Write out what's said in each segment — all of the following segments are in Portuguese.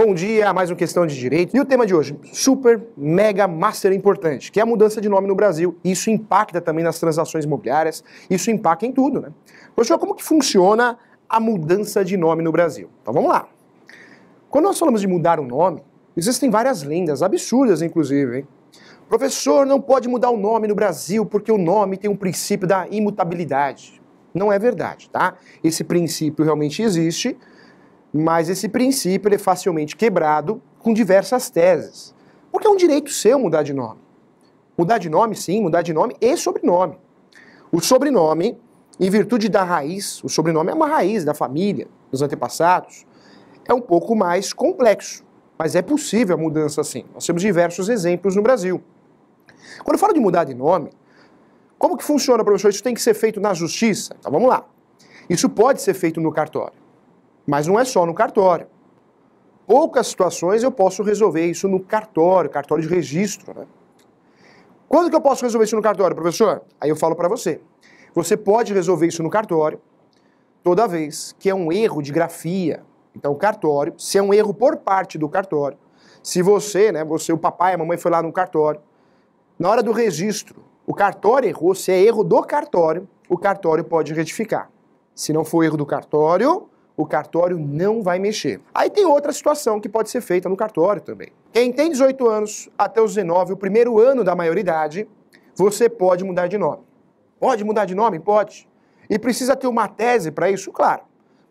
Bom dia, mais uma questão de direito. E o tema de hoje, super, mega, master importante, que é a mudança de nome no Brasil. Isso impacta também nas transações imobiliárias, isso impacta em tudo, né? Professor, como que funciona a mudança de nome no Brasil? Então vamos lá. Quando nós falamos de mudar o nome, existem várias lendas, absurdas inclusive, hein? Professor, não pode mudar o nome no Brasil porque o nome tem um princípio da imutabilidade. Não é verdade, tá? Esse princípio realmente existe, mas esse princípio ele é facilmente quebrado com diversas teses. Porque é um direito seu mudar de nome. Mudar de nome, sim, mudar de nome e sobrenome. O sobrenome, em virtude da raiz, o sobrenome é uma raiz da família, dos antepassados, é um pouco mais complexo. Mas é possível a mudança sim. Nós temos diversos exemplos no Brasil. Quando eu falo de mudar de nome, como que funciona, professor? Isso tem que ser feito na justiça? Então vamos lá. Isso pode ser feito no cartório. Mas não é só no cartório. Poucas situações eu posso resolver isso no cartório de registro, né? Quando que eu posso resolver isso no cartório, professor? Aí eu falo para você. Você pode resolver isso no cartório toda vez que é um erro de grafia. Então, o cartório, se é um erro por parte do cartório, se você, o papai, a mamãe foi lá no cartório, na hora do registro, o cartório errou, se é erro do cartório, o cartório pode retificar. Se não for erro do cartório, o cartório não vai mexer. Aí tem outra situação que pode ser feita no cartório também. Quem tem 18 anos até os 19, o primeiro ano da maioridade, você pode mudar de nome. Pode mudar de nome? Pode. E precisa ter uma tese para isso? Claro.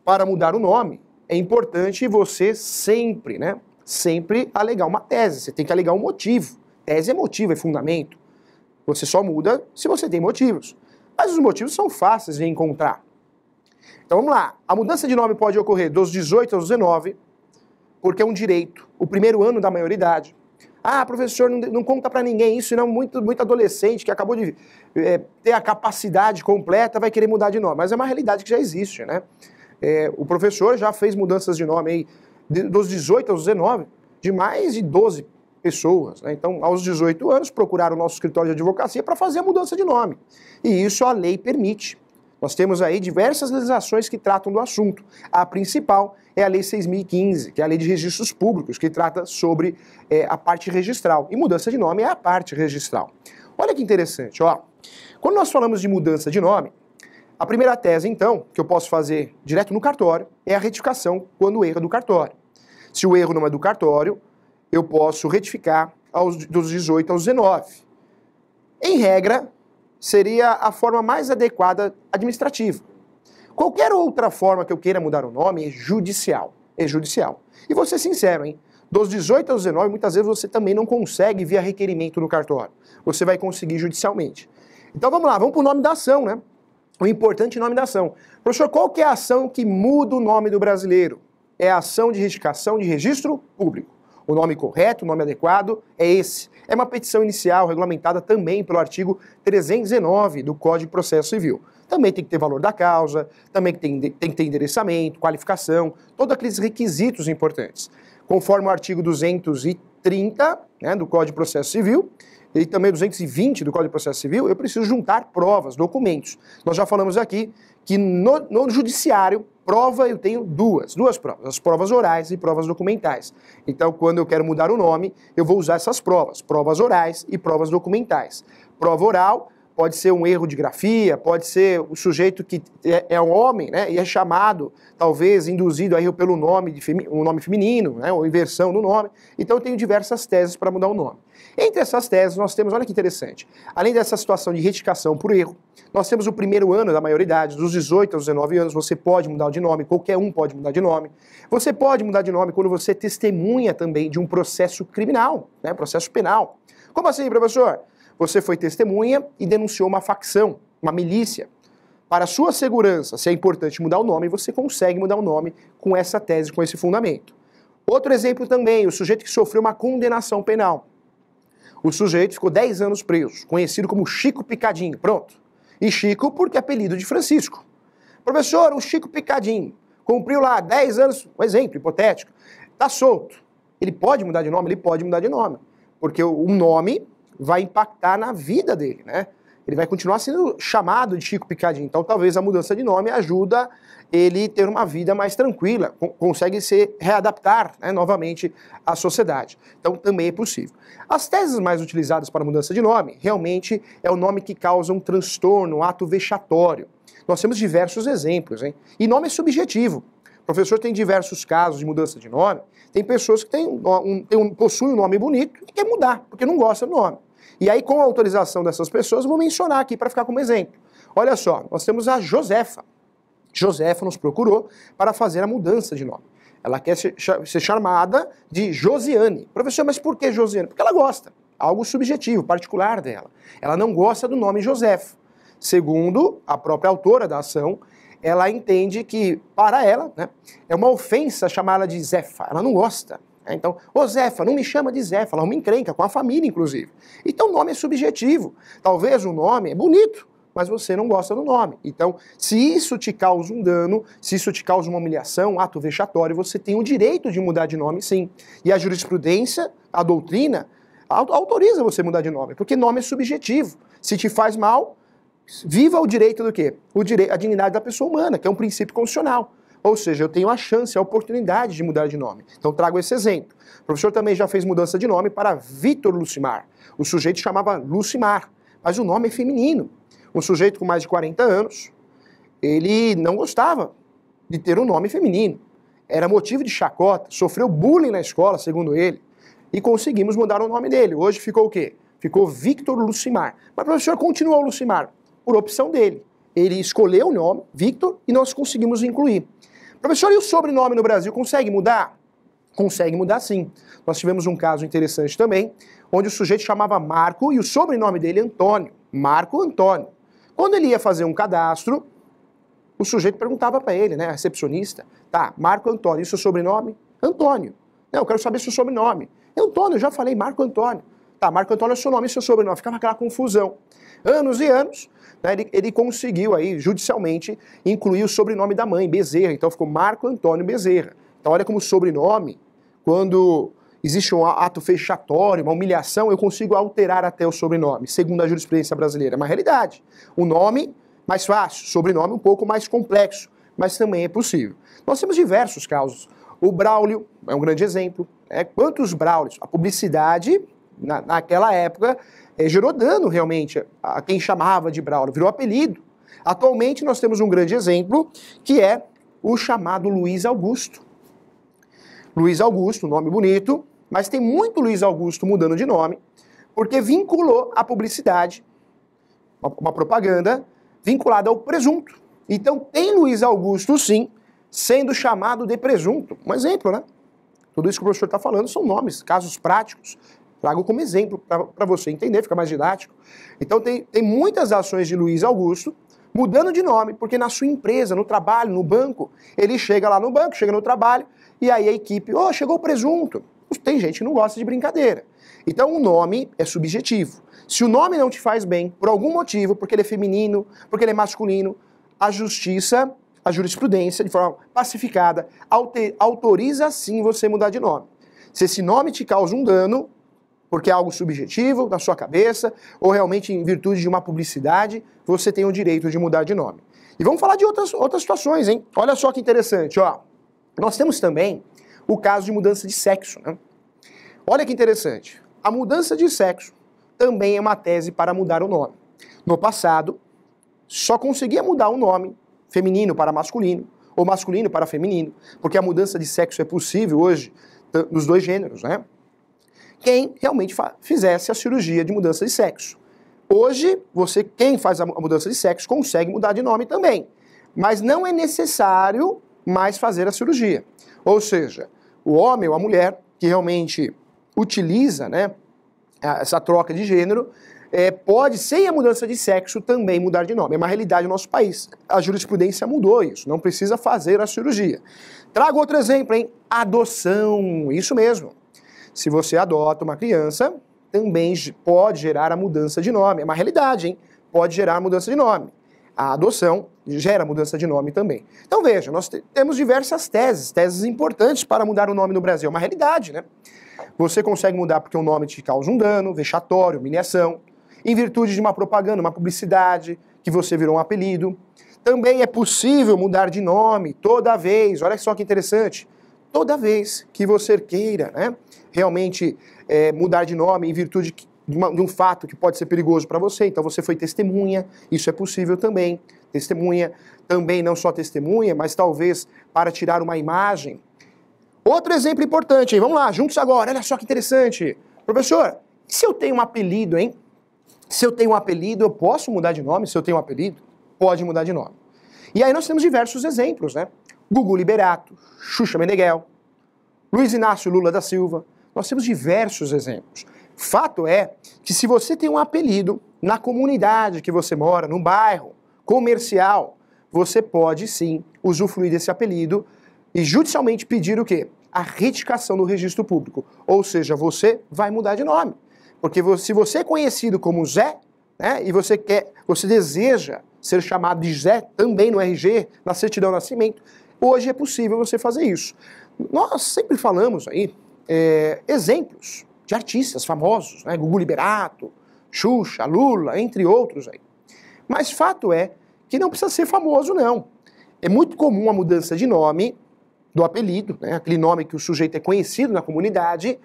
Para mudar o nome, é importante você sempre, sempre alegar uma tese. Você tem que alegar um motivo. Tese é motivo, é fundamento. Você só muda se você tem motivos. Mas os motivos são fáceis de encontrar. Então vamos lá, a mudança de nome pode ocorrer dos 18 aos 19, porque é um direito, o primeiro ano da maioridade. Ah, professor, não conta pra ninguém isso, não, muito adolescente que acabou de ter a capacidade completa vai querer mudar de nome, mas é uma realidade que já existe, né? O professor já fez mudanças de nome aí, dos 18 aos 19, de mais de 12 pessoas, né? Então, aos 18 anos, procuraram o nosso escritório de advocacia para fazer a mudança de nome, e isso a lei permite. Nós temos aí diversas legislações que tratam do assunto. A principal é a Lei 6.015, que é a Lei de Registros Públicos, que trata sobre a parte registral. E mudança de nome é a parte registral. Olha que interessante, ó. Quando nós falamos de mudança de nome, a primeira tese, então, que eu posso fazer direto no cartório, é a retificação quando o erro é do cartório. Se o erro não é do cartório, eu posso retificar dos 18 aos 19. Em regra, seria a forma mais adequada administrativa. Qualquer outra forma que eu queira mudar o nome é judicial. É judicial. E vou ser sincero, hein? Dos 18 aos 19, muitas vezes você também não consegue via requerimento no cartório. Você vai conseguir judicialmente. Então vamos lá, vamos para o nome da ação, né? O importante nome da ação. Professor, qual que é a ação que muda o nome do brasileiro? É a ação de retificação de registro público. O nome correto, o nome adequado é esse. É uma petição inicial regulamentada também pelo artigo 319 do Código de Processo Civil. Também tem que ter valor da causa, também tem que ter endereçamento, qualificação, todos aqueles requisitos importantes. Conforme o artigo 230, do Código de Processo Civil, e também 220 do Código de Processo Civil, eu preciso juntar provas, documentos. Nós já falamos aqui que no judiciário, prova eu tenho duas provas, as provas orais e provas documentais. Então, quando eu quero mudar o nome, eu vou usar essas provas orais e provas documentais. Prova oral pode ser um erro de grafia, pode ser o sujeito que é um homem, e é chamado, talvez, induzido a erro pelo nome, um nome feminino, ou inversão do nome. Então, eu tenho diversas teses para mudar o nome. Entre essas teses, nós temos, olha que interessante, além dessa situação de retificação por erro, nós temos o primeiro ano da maioridade, dos 18 aos 19 anos, você pode mudar de nome, qualquer um pode mudar de nome. Você pode mudar de nome quando você testemunha também de um processo criminal, processo penal. Como assim, professor? Você foi testemunha e denunciou uma facção, uma milícia. Para a sua segurança, se é importante mudar o nome, você consegue mudar o nome com essa tese, com esse fundamento. Outro exemplo também, o sujeito que sofreu uma condenação penal. O sujeito ficou 10 anos preso, conhecido como Chico Picadinho, pronto. E Chico porque é apelido de Francisco. Professor, o Chico Picadinho cumpriu lá 10 anos, um exemplo hipotético, está solto. Ele pode mudar de nome? Ele pode mudar de nome, porque o nome vai impactar na vida dele, ele vai continuar sendo chamado de Chico Picadinho. Então talvez a mudança de nome ajuda ele ter uma vida mais tranquila, consegue se readaptar, né, novamente à sociedade. Então também é possível. As teses mais utilizadas para a mudança de nome, realmente é o nome que causa um transtorno, um ato vexatório. Nós temos diversos exemplos, hein? E nome é subjetivo. O professor tem diversos casos de mudança de nome. Tem pessoas que possuem um nome bonito e quer mudar, porque não gosta do nome. E aí, com a autorização dessas pessoas, eu vou mencionar aqui para ficar como exemplo. Olha só, nós temos a Josefa. Josefa nos procurou para fazer a mudança de nome. Ela quer ser chamada de Josiane. Professor, mas por que Josiane? Porque ela gosta. Algo subjetivo, particular dela. Ela não gosta do nome Josefa. Segundo a própria autora da ação, ela entende que, para ela, né, é uma ofensa chamá-la de Zefa. Ela não gosta. Então, ô Zefa, não me chama de Zefa, ela é uma encrenca, com a família, inclusive. Então, o nome é subjetivo. Talvez o nome é bonito, mas você não gosta do nome. Então, se isso te causa um dano, se isso te causa uma humilhação, um ato vexatório, você tem o direito de mudar de nome, sim. E a jurisprudência, a doutrina, autoriza você mudar de nome, porque nome é subjetivo. Se te faz mal, viva o direito do quê? A dignidade da pessoa humana, que é um princípio constitucional. Ou seja, eu tenho a chance, a oportunidade de mudar de nome. Então trago esse exemplo. O professor também já fez mudança de nome para Vitor Lucimar. O sujeito chamava Lucimar, mas o nome é feminino. Um sujeito com mais de 40 anos, ele não gostava de ter um nome feminino. Era motivo de chacota, sofreu bullying na escola, segundo ele. E conseguimos mudar o nome dele. Hoje ficou o quê? Ficou Victor Lucimar. Mas o professor continuou Lucimar, por opção dele. Ele escolheu o nome, Victor, e nós conseguimos incluir. Professor, e o sobrenome no Brasil consegue mudar? Consegue mudar, sim. Nós tivemos um caso interessante também, onde o sujeito chamava Marco e o sobrenome dele é Antônio. Marco Antônio. Quando ele ia fazer um cadastro, o sujeito perguntava para ele, né, a recepcionista, tá, Marco Antônio, e seu sobrenome? Antônio. Não, eu quero saber seu sobrenome. Antônio, eu já falei Marco Antônio. Tá, Marco Antônio é seu nome e seu sobrenome. Ficava aquela confusão. Anos e anos, né, ele conseguiu aí, judicialmente, incluir o sobrenome da mãe, Bezerra. Então ficou Marco Antônio Bezerra. Então olha como o sobrenome, quando existe um ato fechatório, uma humilhação, eu consigo alterar até o sobrenome, segundo a jurisprudência brasileira. É uma realidade. O nome, mais fácil, sobrenome um pouco mais complexo, mas também é possível. Nós temos diversos casos. O Braulio é um grande exemplo. Quantos Braulios? A publicidade, naquela época, gerou dano realmente a quem chamava de Braulio, virou apelido. Atualmente nós temos um grande exemplo, que é o chamado Luiz Augusto. Luiz Augusto, nome bonito, mas tem muito Luiz Augusto mudando de nome, porque vinculou a publicidade, uma propaganda, vinculada ao presunto. Então tem Luiz Augusto, sim, sendo chamado de presunto. Um exemplo, né? Tudo isso que o professor está falando são nomes, casos práticos. Trago como exemplo para você entender, fica mais didático. Então tem muitas ações de Luiz Augusto mudando de nome, porque na sua empresa, no trabalho, no banco, ele chega lá no banco, chega no trabalho, e aí a equipe, chegou o presunto. Tem gente que não gosta de brincadeira. Então o nome é subjetivo. Se o nome não te faz bem, por algum motivo, porque ele é feminino, porque ele é masculino, a justiça, a jurisprudência, de forma pacificada, autoriza sim você mudar de nome. Se esse nome te causa um dano, porque é algo subjetivo na sua cabeça, ou realmente em virtude de uma publicidade, você tem o direito de mudar de nome. E vamos falar de outras situações, hein? Olha só que interessante, ó. Nós temos também o caso de mudança de sexo, né? Olha que interessante. A mudança de sexo também é uma tese para mudar o nome. No passado, só conseguia mudar o nome feminino para masculino, ou masculino para feminino, porque a mudança de sexo é possível hoje nos dois gêneros, né? Quem realmente fizesse a cirurgia de mudança de sexo. Hoje, quem faz a mudança de sexo consegue mudar de nome também, mas não é necessário mais fazer a cirurgia. Ou seja, o homem ou a mulher que realmente utiliza, né, essa troca de gênero, pode, sem a mudança de sexo, também mudar de nome. É uma realidade no nosso país. A jurisprudência mudou isso, não precisa fazer a cirurgia. Trago outro exemplo, hein? Adoção, isso mesmo. Se você adota uma criança, também pode gerar a mudança de nome. É uma realidade, hein? Pode gerar a mudança de nome. A adoção gera mudança de nome também. Então veja, nós temos diversas teses importantes para mudar o nome no Brasil. É uma realidade, né? Você consegue mudar porque o nome te causa um dano, vexatório, humilhação. em virtude de uma propaganda, uma publicidade, que você virou um apelido. Também é possível mudar de nome toda vez, olha só que interessante, toda vez que você queira, né, realmente mudar de nome em virtude de um fato que pode ser perigoso para você. Então você foi testemunha, isso é possível também. Testemunha, também não só testemunha, mas talvez para tirar uma imagem. Outro exemplo importante, hein? Vamos lá, juntos agora, olha só que interessante. Professor, se eu tenho um apelido, hein? Se eu tenho um apelido, eu posso mudar de nome? Se eu tenho um apelido, pode mudar de nome. E aí nós temos diversos exemplos, né? Gugu Liberato, Xuxa Meneghel, Luiz Inácio Lula da Silva. Nós temos diversos exemplos. Fato é que se você tem um apelido na comunidade que você mora, no bairro comercial, você pode sim usufruir desse apelido e judicialmente pedir o quê? A retificação do registro público. Ou seja, você vai mudar de nome. Porque se você é conhecido como Zé, né, e você deseja ser chamado de Zé também no RG, na certidão de nascimento, hoje é possível você fazer isso. Nós sempre falamos aí exemplos de artistas famosos, né, Gugu Liberato, Xuxa, Lula, entre outros aí. Mas fato é que não precisa ser famoso, não. É muito comum a mudança de nome, do apelido, né, aquele nome que o sujeito é conhecido na comunidade,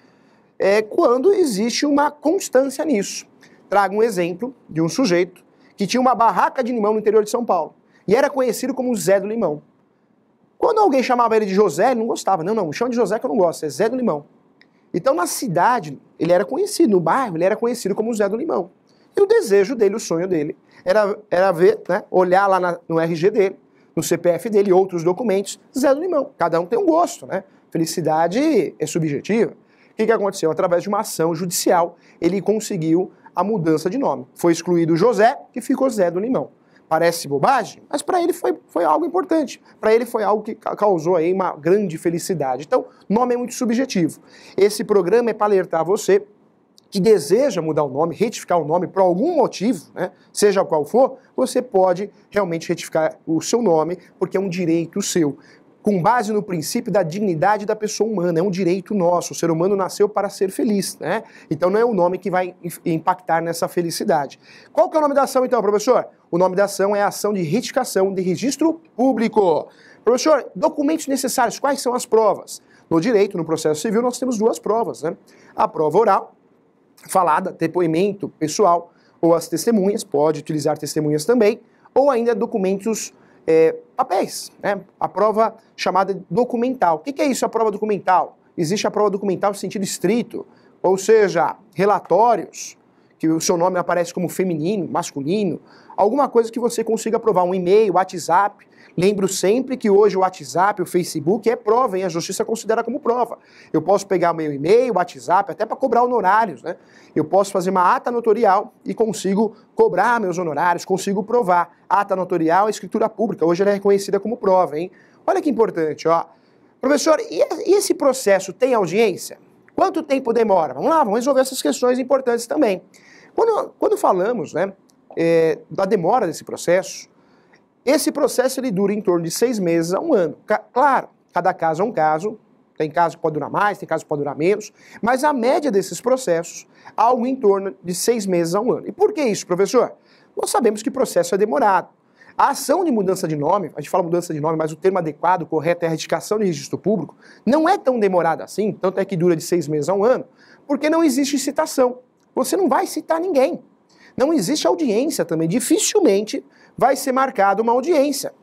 quando existe uma constância nisso. Trago um exemplo de um sujeito que tinha uma barraca de limão no interior de São Paulo e era conhecido como Zé do Limão. Quando alguém chamava ele de José, ele não gostava. Não, me chama de José que eu não gosto, é Zé do Limão. Então na cidade ele era conhecido, no bairro ele era conhecido como Zé do Limão. E o desejo dele, o sonho dele, era ver, né, olhar lá no RG dele, no CPF dele e outros documentos, Zé do Limão. Cada um tem um gosto, né? Felicidade é subjetiva. O que aconteceu? Através de uma ação judicial, ele conseguiu a mudança de nome. Foi excluído o José, que ficou Zé do Limão. Parece bobagem, mas para ele foi algo importante. Para ele foi algo que causou aí uma grande felicidade. Então, nome é muito subjetivo. Esse programa é para alertar você que deseja mudar o nome, retificar o nome por algum motivo, né, seja qual for, você pode realmente retificar o seu nome, porque é um direito seu. Com base no princípio da dignidade da pessoa humana, é um direito nosso, o ser humano nasceu para ser feliz, né? Então não é o nome que vai impactar nessa felicidade. Qual que é o nome da ação então, professor? O nome da ação é a ação de retificação de registro público. Professor, documentos necessários, quais são as provas? No direito, no processo civil, nós temos duas provas, né? A prova oral, falada, depoimento pessoal, ou as testemunhas, pode utilizar testemunhas também, ou ainda documentos papéis, né? A prova chamada documental. O que é isso, a prova documental? Existe a prova documental no sentido estrito, ou seja, relatórios, que o seu nome aparece como feminino, masculino, alguma coisa que você consiga provar, um e-mail, WhatsApp. Lembro sempre que hoje o WhatsApp, o Facebook é prova, hein? A justiça considera como prova. Eu posso pegar meu e-mail, WhatsApp, até para cobrar honorários, né? Eu posso fazer uma ata notorial e consigo cobrar meus honorários, consigo provar. Ata notorial é escritura pública, hoje ela é reconhecida como prova, hein? Olha que importante, ó. Professor, e esse processo tem audiência? Quanto tempo demora? Vamos lá, vamos resolver essas questões importantes também. Quando falamos, né, da demora desse processo, esse processo ele dura em torno de 6 meses a 1 ano. Claro, cada caso é um caso, tem caso que pode durar mais, tem caso que pode durar menos, mas a média desses processos, algo em torno de 6 meses a 1 ano. E por que isso, professor? Nós sabemos que o processo é demorado. A ação de mudança de nome, a gente fala mudança de nome, mas o termo adequado, correto, é a retificação de registro público, não é tão demorada assim, tanto é que dura de 6 meses a 1 ano, porque não existe citação. Você não vai citar ninguém. Não existe audiência também, dificilmente vai ser marcada uma audiência.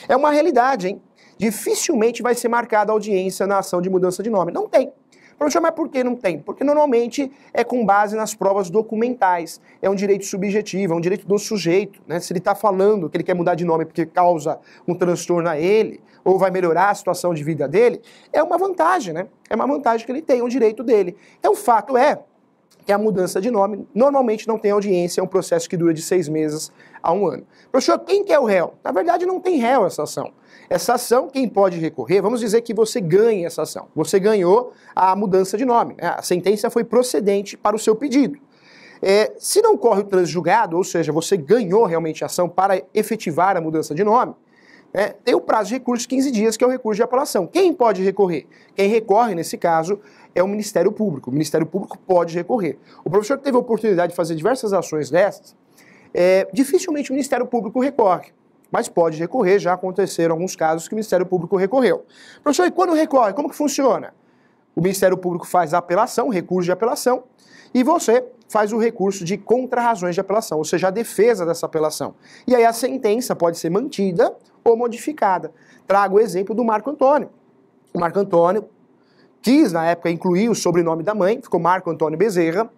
É uma realidade, hein? Dificilmente vai ser marcada audiência na ação de mudança de nome. Não tem. Professor, mas por que não tem? Porque normalmente é com base nas provas documentais. É um direito subjetivo, é um direito do sujeito, né? Se ele está falando que ele quer mudar de nome porque causa um transtorno a ele, ou vai melhorar a situação de vida dele, é uma vantagem, né? É uma vantagem que ele tem, é um direito dele. Então o fato é que a mudança de nome normalmente não tem audiência, é um processo que dura de 6 meses a 1 ano. Professor, quem que é o réu? Na verdade não tem réu essa ação. Essa ação, quem pode recorrer, vamos dizer que você ganhe essa ação. Você ganhou a mudança de nome, né? A sentença foi procedente para o seu pedido. Se não corre o trânsito julgado, ou seja, você ganhou realmente a ação para efetivar a mudança de nome, tem o prazo de recurso de 15 dias, que é o recurso de apelação. Quem pode recorrer? Quem recorre, nesse caso, é o Ministério Público. O Ministério Público pode recorrer. O professor que teve a oportunidade de fazer diversas ações dessas, dificilmente o Ministério Público recorre, mas pode recorrer. Já aconteceram alguns casos que o Ministério Público recorreu. Professor, e quando recorre, como que funciona? O Ministério Público faz a apelação, recurso de apelação, e você faz o recurso de contra-razões de apelação, ou seja, a defesa dessa apelação. E aí a sentença pode ser mantida ou modificada. Trago o exemplo do Marco Antônio. O Marco Antônio quis, na época, incluir o sobrenome da mãe, ficou Marco Antônio Bezerra.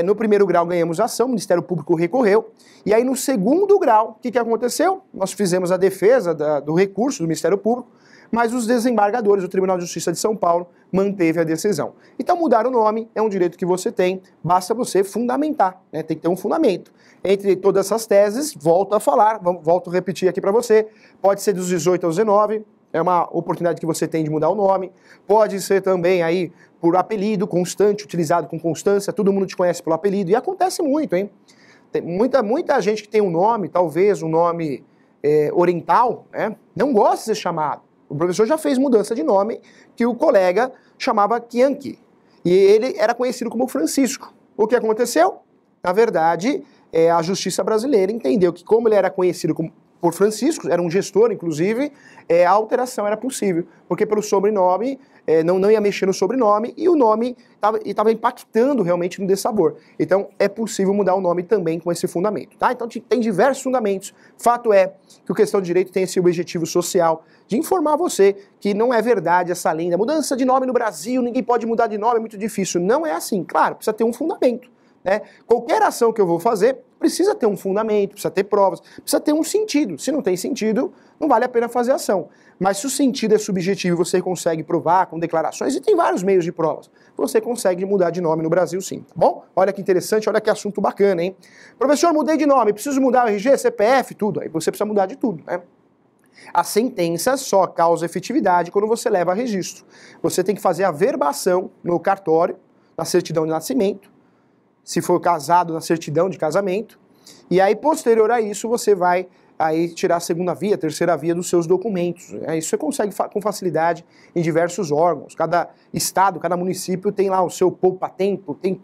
No primeiro grau ganhamos a ação, o Ministério Público recorreu. E aí no segundo grau, o que aconteceu? Nós fizemos a defesa do recurso do Ministério Público, mas os desembargadores do Tribunal de Justiça de São Paulo manteve a decisão. Então mudar o nome é um direito que você tem, basta você fundamentar, tem que ter um fundamento. Entre todas essas teses, volto a falar, volto a repetir aqui para você, pode ser dos 18 aos 19, é uma oportunidade que você tem de mudar o nome, pode ser também aí por apelido constante, utilizado com constância, todo mundo te conhece pelo apelido, e acontece muito, hein? Tem muita gente que tem um nome, talvez um nome oriental, não gosta de ser chamado. O professor já fez mudança de nome, que o colega chamava Kianki. E ele era conhecido como Francisco. O que aconteceu? Na verdade, a justiça brasileira entendeu que, como ele era conhecido por Francisco, era um gestor, inclusive, a alteração era possível. Porque pelo sobrenome, não ia mexer no sobrenome, e o nome estava impactando realmente no dessabor. Então, é possível mudar o nome também com esse fundamento, tá? Então, tem diversos fundamentos. Fato é que o Questão de Direito tem esse objetivo social de informar você que não é verdade essa lenda. Mudança de nome no Brasil, ninguém pode mudar de nome, é muito difícil. Não é assim. Claro, precisa ter um fundamento. Qualquer ação que eu vou fazer precisa ter um fundamento, precisa ter provas, precisa ter um sentido. Se não tem sentido, não vale a pena fazer ação. Mas se o sentido é subjetivo e você consegue provar com declarações, e tem vários meios de provas, você consegue mudar de nome no Brasil sim, tá bom? Olha que interessante, olha que assunto bacana, hein? Professor, mudei de nome, preciso mudar o RG, CPF, tudo. Aí você precisa mudar de tudo, A sentença só causa efetividade quando você leva a registro. Você tem que fazer a verbação no cartório, na certidão de nascimento, se for casado, na certidão de casamento, e aí, posterior a isso, você vai aí tirar a segunda via, a terceira via dos seus documentos. Isso você consegue com facilidade em diversos órgãos. Cada estado, cada município tem lá o seu poupa-tempo, tem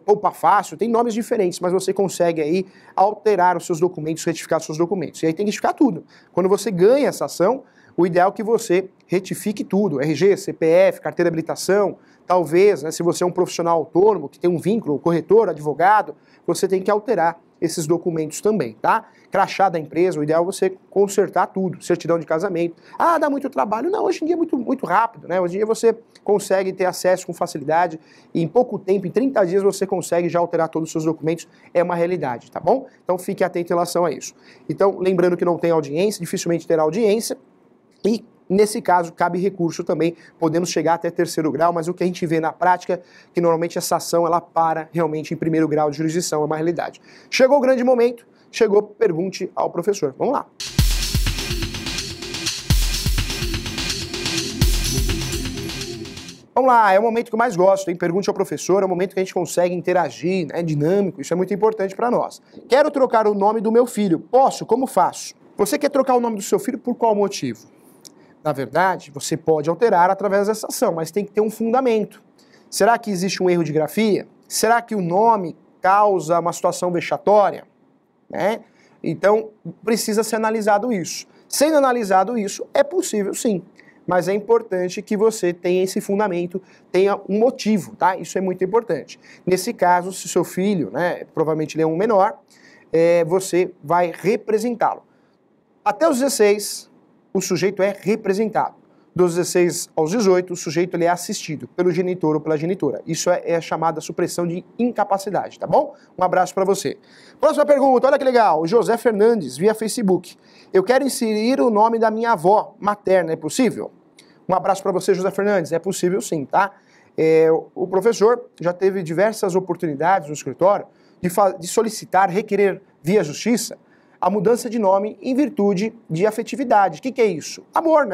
poupa-fácil, tem nomes diferentes, mas você consegue aí alterar os seus documentos, retificar os seus documentos. E aí tem que retificar tudo. Quando você ganha essa ação, o ideal é que você retifique tudo, RG, CPF, carteira de habilitação, talvez, se você é um profissional autônomo, que tem um vínculo, corretor, advogado, você tem que alterar esses documentos também, tá? Crachá da empresa, o ideal é você consertar tudo, certidão de casamento. Ah, dá muito trabalho. Não, hoje em dia é muito rápido, Hoje em dia você consegue ter acesso com facilidade e em pouco tempo, em 30 dias, você consegue já alterar todos os seus documentos. É uma realidade, tá bom? Então fique atento em relação a isso. Então, lembrando que não tem audiência, dificilmente terá audiência, e nesse caso, cabe recurso também, podemos chegar até terceiro grau, mas o que a gente vê na prática, que normalmente essa ação, ela para realmente em primeiro grau de jurisdição, é uma realidade. Chegou o grande momento, chegou, pergunte ao professor. Vamos lá. Vamos lá, é o momento que eu mais gosto, hein? Pergunte ao professor, é o momento que a gente consegue interagir, é dinâmico, isso é muito importante para nós. Quero trocar o nome do meu filho, posso? Como faço? Você quer trocar o nome do seu filho por qual motivo? Na verdade, você pode alterar através dessa ação, mas tem que ter um fundamento. Será que existe um erro de grafia? Será que o nome causa uma situação vexatória? Então, precisa ser analisado isso. Sendo analisado isso, é possível sim, mas é importante que você tenha esse fundamento, tenha um motivo, tá? Isso é muito importante. Nesse caso, se o seu filho, provavelmente ele é um menor, você vai representá-lo. Até os 16, o sujeito é representado. Dos 16 aos 18, o sujeito ele é assistido pelo genitor ou pela genitora. Isso é chamada supressão de incapacidade, tá bom? Um abraço para você. Próxima pergunta, olha que legal. O José Fernandes, via Facebook. Eu quero inserir o nome da minha avó materna, é possível? Um abraço para você, José Fernandes. É possível sim, tá? O professor já teve diversas oportunidades no escritório de solicitar, requerer via justiça, a mudança de nome em virtude de afetividade. O que é isso? Amor,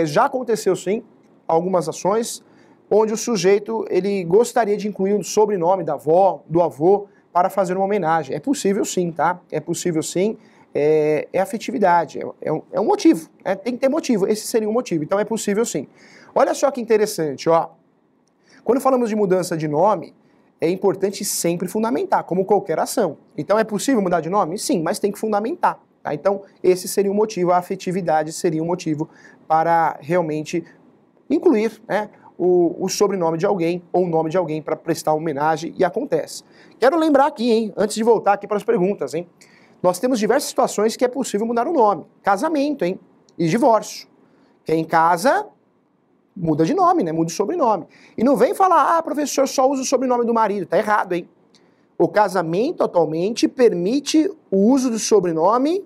já aconteceu sim algumas ações onde o sujeito ele gostaria de incluir o sobrenome da avó, do avô, para fazer uma homenagem. É possível sim, tá? É possível sim. é afetividade, é um motivo, né? Tem que ter motivo, esse seria um motivo, então é possível sim. Olha só que interessante, ó. Quando falamos de mudança de nome, é importante sempre fundamentar, como qualquer ação. Então é possível mudar de nome? Sim, mas tem que fundamentar. Tá? Então esse seria um motivo, a afetividade seria um motivo para realmente incluir, né, o sobrenome de alguém ou o nome de alguém para prestar homenagem, e acontece. Quero lembrar aqui, hein, antes de voltar aqui para as perguntas, hein, nós temos diversas situações que é possível mudar o nome. Casamento, hein, e divórcio. Quem casa muda de nome, né? Muda o sobrenome. E não vem falar, professor, só usa o sobrenome do marido. Tá errado, hein? O casamento atualmente permite o uso do sobrenome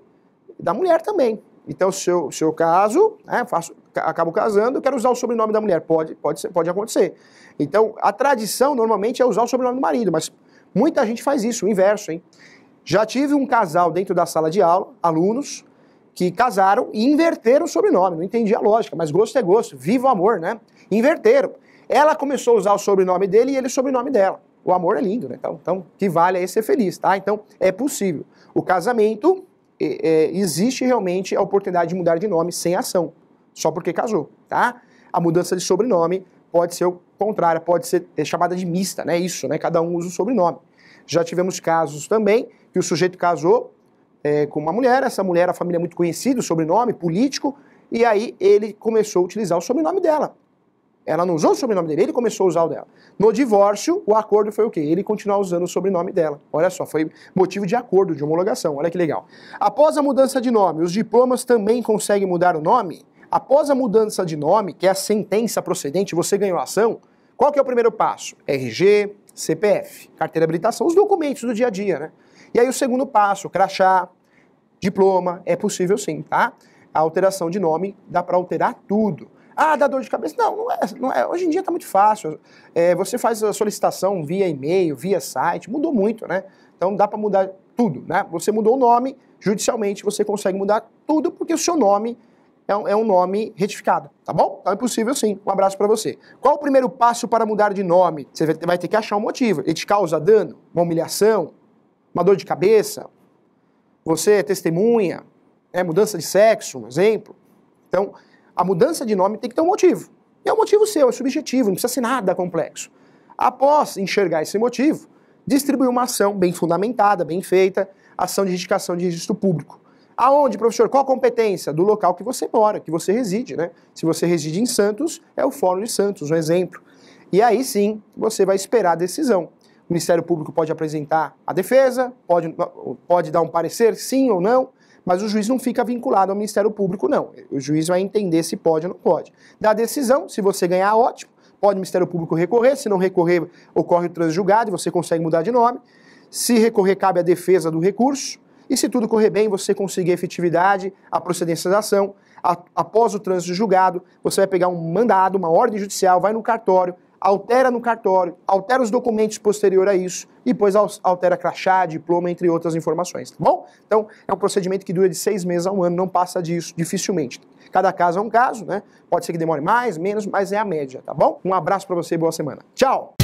da mulher também. Então, se eu caso, né, acabo casando, eu quero usar o sobrenome da mulher. Pode acontecer. Então, a tradição normalmente é usar o sobrenome do marido, mas muita gente faz isso, o inverso, hein? Já tive um casal dentro da sala de aula, alunos, que casaram e inverteram o sobrenome. Não entendi a lógica, mas gosto é gosto. Viva o amor, né? Inverteram. Ela começou a usar o sobrenome dele e ele o sobrenome dela. O amor é lindo, né? Então que vale aí ser feliz, tá? Então, é possível. O casamento, existe realmente a oportunidade de mudar de nome sem ação, só porque casou, tá? A mudança de sobrenome pode ser o contrário, pode ser chamada de mista, né? Isso, né? Cada um usa o sobrenome. Já tivemos casos também que o sujeito casou com uma mulher, essa mulher, a família é muito conhecida, o sobrenome, político, e aí ele começou a utilizar o sobrenome dela. Ela não usou o sobrenome dele, ele começou a usar o dela. No divórcio, o acordo foi o quê? Ele continuar usando o sobrenome dela. Olha só, foi motivo de acordo, de homologação, olha que legal. Após a mudança de nome, os diplomas também conseguem mudar o nome? Após a mudança de nome, que é a sentença procedente, você ganhou a ação, qual que é o primeiro passo? RG, CPF, carteira de habilitação, os documentos do dia a dia, né? E aí o segundo passo, crachá, diploma, é possível sim, tá? A alteração de nome, dá para alterar tudo. Ah, dá dor de cabeça? Não é. Hoje em dia tá muito fácil. Você faz a solicitação via e-mail, via site, mudou muito, né? Então dá para mudar tudo, né? Você mudou o nome, judicialmente você consegue mudar tudo porque o seu nome é um nome retificado, tá bom? Então é possível sim. Um abraço para você. Qual o primeiro passo para mudar de nome? Você vai ter que achar um motivo. Ele te causa dano, uma humilhação, uma dor de cabeça, você é testemunha, mudança de sexo, um exemplo. Então, a mudança de nome tem que ter um motivo. E é um motivo seu, é subjetivo, não precisa ser nada complexo. Após enxergar esse motivo, distribuir uma ação bem fundamentada, bem feita, ação de retificação de registro público. Aonde, professor? Qual a competência? Do local que você mora, que você reside, né? Se você reside em Santos, é o Fórum de Santos, um exemplo. E aí sim, você vai esperar a decisão. O Ministério Público pode apresentar a defesa, pode dar um parecer, sim ou não, mas o juiz não fica vinculado ao Ministério Público, não. O juiz vai entender se pode ou não pode. Da decisão, se você ganhar, ótimo, pode o Ministério Público recorrer, se não recorrer, ocorre o transjulgado e você consegue mudar de nome. Se recorrer, cabe a defesa do recurso, e se tudo correr bem, você conseguir a efetividade, a procedência da ação, após o trânsito julgado, você vai pegar um mandado, uma ordem judicial, vai no cartório, altera no cartório, altera os documentos posterior a isso, e depois altera crachá, diploma, entre outras informações, tá bom? Então, é um procedimento que dura de 6 meses a 1 ano, não passa disso, dificilmente. Cada caso é um caso, né? Pode ser que demore mais, menos, mas é a média, tá bom? Um abraço pra você e boa semana. Tchau!